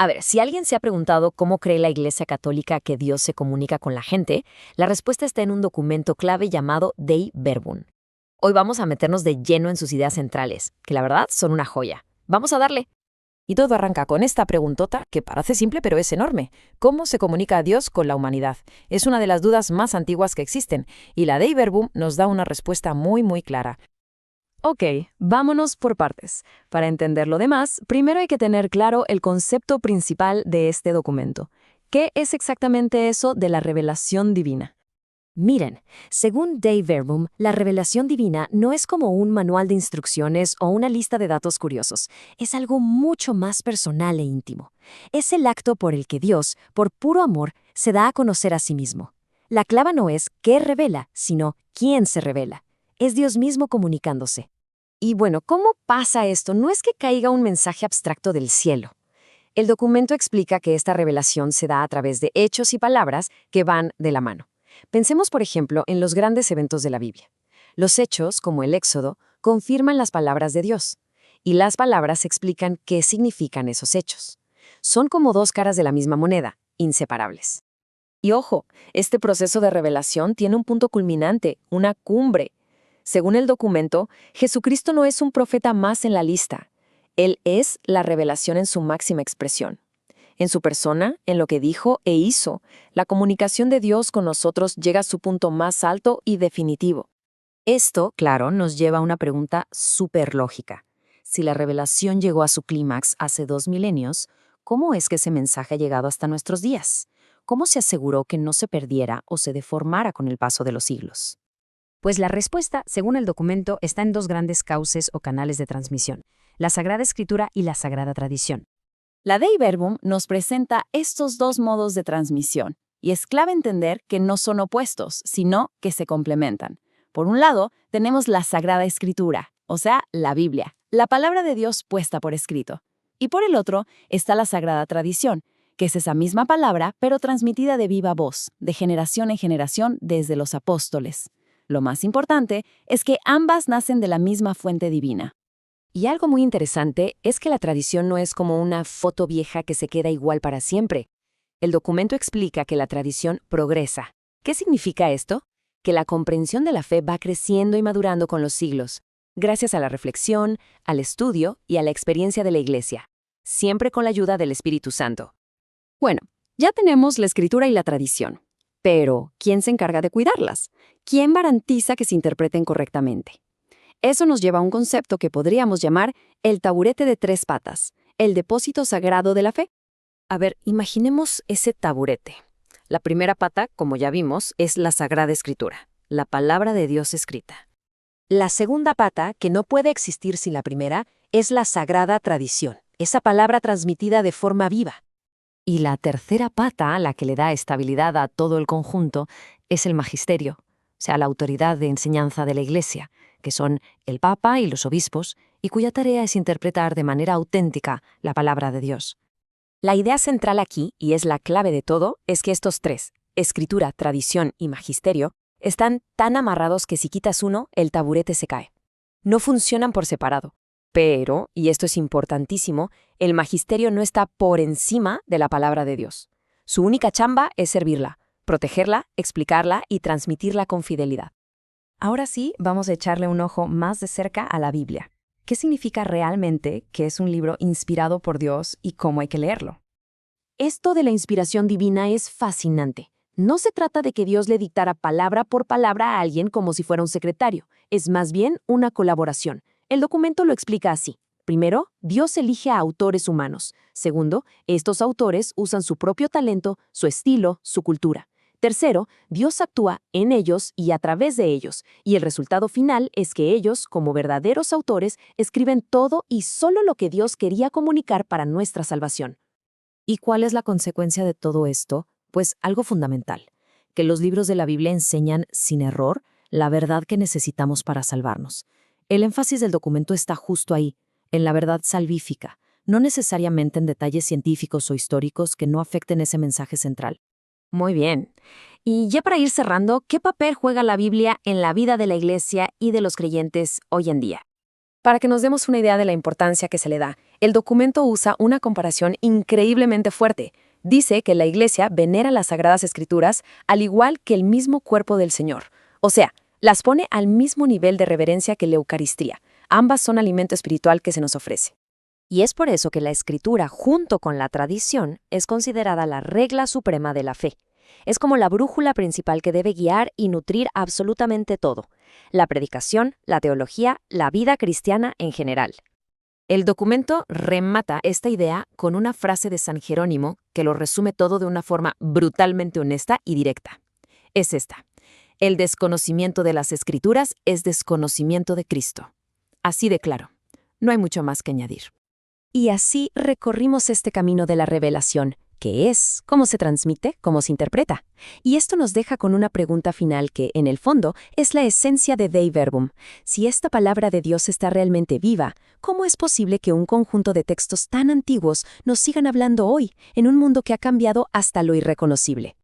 A ver, si alguien se ha preguntado cómo cree la Iglesia Católica que Dios se comunica con la gente, la respuesta está en un documento clave llamado Dei Verbum. Hoy vamos a meternos de lleno en sus ideas centrales, que la verdad son una joya. Vamos a darle. Y todo arranca con esta preguntota que parece simple pero es enorme. ¿Cómo se comunica Dios con la humanidad? Es una de las dudas más antiguas que existen, y la Dei Verbum nos da una respuesta muy clara. Ok, vámonos por partes. Para entender lo demás, primero hay que tener claro el concepto principal de este documento. ¿Qué es exactamente eso de la revelación divina? Miren, según Dei Verbum, la revelación divina no es como un manual de instrucciones o una lista de datos curiosos. Es algo mucho más personal e íntimo. Es el acto por el que Dios, por puro amor, se da a conocer a sí mismo. La clave no es qué revela, sino quién se revela. Es Dios mismo comunicándose. Y bueno, ¿cómo pasa esto? No es que caiga un mensaje abstracto del cielo. El documento explica que esta revelación se da a través de hechos y palabras que van de la mano. Pensemos, por ejemplo, en los grandes eventos de la Biblia. Los hechos, como el Éxodo, confirman las palabras de Dios, y las palabras explican qué significan esos hechos. Son como dos caras de la misma moneda, inseparables. Y ojo, este proceso de revelación tiene un punto culminante, una cumbre. Según el documento, Jesucristo no es un profeta más en la lista. Él es la revelación en su máxima expresión. En su persona, en lo que dijo e hizo, la comunicación de Dios con nosotros llega a su punto más alto y definitivo. Esto, claro, nos lleva a una pregunta súper lógica. Si la revelación llegó a su clímax hace 2 milenios, ¿cómo es que ese mensaje ha llegado hasta nuestros días? ¿Cómo se aseguró que no se perdiera o se deformara con el paso de los siglos? Pues la respuesta, según el documento, está en dos grandes cauces o canales de transmisión: la Sagrada Escritura y la Sagrada Tradición. La Dei Verbum nos presenta estos dos modos de transmisión, y es clave entender que no son opuestos, sino que se complementan. Por un lado, tenemos la Sagrada Escritura, o sea, la Biblia, la palabra de Dios puesta por escrito. Y por el otro está la Sagrada Tradición, que es esa misma palabra, pero transmitida de viva voz, de generación en generación desde los apóstoles. Lo más importante es que ambas nacen de la misma fuente divina. Y algo muy interesante es que la tradición no es como una foto vieja que se queda igual para siempre. El documento explica que la tradición progresa. ¿Qué significa esto? Que la comprensión de la fe va creciendo y madurando con los siglos, gracias a la reflexión, al estudio y a la experiencia de la Iglesia, siempre con la ayuda del Espíritu Santo. Bueno, ya tenemos la escritura y la tradición. Pero, ¿quién se encarga de cuidarlas? ¿Quién garantiza que se interpreten correctamente? Eso nos lleva a un concepto que podríamos llamar el taburete de 3 patas, el depósito sagrado de la fe. A ver, imaginemos ese taburete. La primera pata, como ya vimos, es la Sagrada Escritura, la palabra de Dios escrita. La segunda pata, que no puede existir sin la primera, es la Sagrada Tradición, esa palabra transmitida de forma viva. Y la tercera pata, la que le da estabilidad a todo el conjunto, es el magisterio, o sea, la autoridad de enseñanza de la Iglesia, que son el Papa y los obispos, y cuya tarea es interpretar de manera auténtica la palabra de Dios. La idea central aquí, y es la clave de todo, es que estos tres, escritura, tradición y magisterio, están tan amarrados que si quitas uno, el taburete se cae. No funcionan por separado. Pero, y esto es importantísimo, el magisterio no está por encima de la palabra de Dios. Su única chamba es servirla, protegerla, explicarla y transmitirla con fidelidad. Ahora sí, vamos a echarle un ojo más de cerca a la Biblia. ¿Qué significa realmente que es un libro inspirado por Dios y cómo hay que leerlo? Esto de la inspiración divina es fascinante. No se trata de que Dios le dictara palabra por palabra a alguien como si fuera un secretario. Es más bien una colaboración. El documento lo explica así. Primero, Dios elige a autores humanos. Segundo, estos autores usan su propio talento, su estilo, su cultura. Tercero, Dios actúa en ellos y a través de ellos, y el resultado final es que ellos, como verdaderos autores, escriben todo y solo lo que Dios quería comunicar para nuestra salvación. ¿Y cuál es la consecuencia de todo esto? Pues algo fundamental, que los libros de la Biblia enseñan sin error la verdad que necesitamos para salvarnos. El énfasis del documento está justo ahí, en la verdad salvífica, no necesariamente en detalles científicos o históricos que no afecten ese mensaje central. Muy bien. Y ya para ir cerrando, ¿qué papel juega la Biblia en la vida de la Iglesia y de los creyentes hoy en día? Para que nos demos una idea de la importancia que se le da, el documento usa una comparación increíblemente fuerte. Dice que la Iglesia venera las Sagradas Escrituras al igual que el mismo cuerpo del Señor. O sea, las pone al mismo nivel de reverencia que la Eucaristía. Ambas son alimento espiritual que se nos ofrece. Y es por eso que la Escritura, junto con la tradición, es considerada la regla suprema de la fe. Es como la brújula principal que debe guiar y nutrir absolutamente todo: la predicación, la teología, la vida cristiana en general. El documento remata esta idea con una frase de San Jerónimo que lo resume todo de una forma brutalmente honesta y directa. Es esta: el desconocimiento de las Escrituras es desconocimiento de Cristo. Así de claro. No hay mucho más que añadir. Y así recorrimos este camino de la revelación, que es cómo se transmite, cómo se interpreta. Y esto nos deja con una pregunta final que, en el fondo, es la esencia de Dei Verbum. Si esta palabra de Dios está realmente viva, ¿cómo es posible que un conjunto de textos tan antiguos nos sigan hablando hoy, en un mundo que ha cambiado hasta lo irreconocible?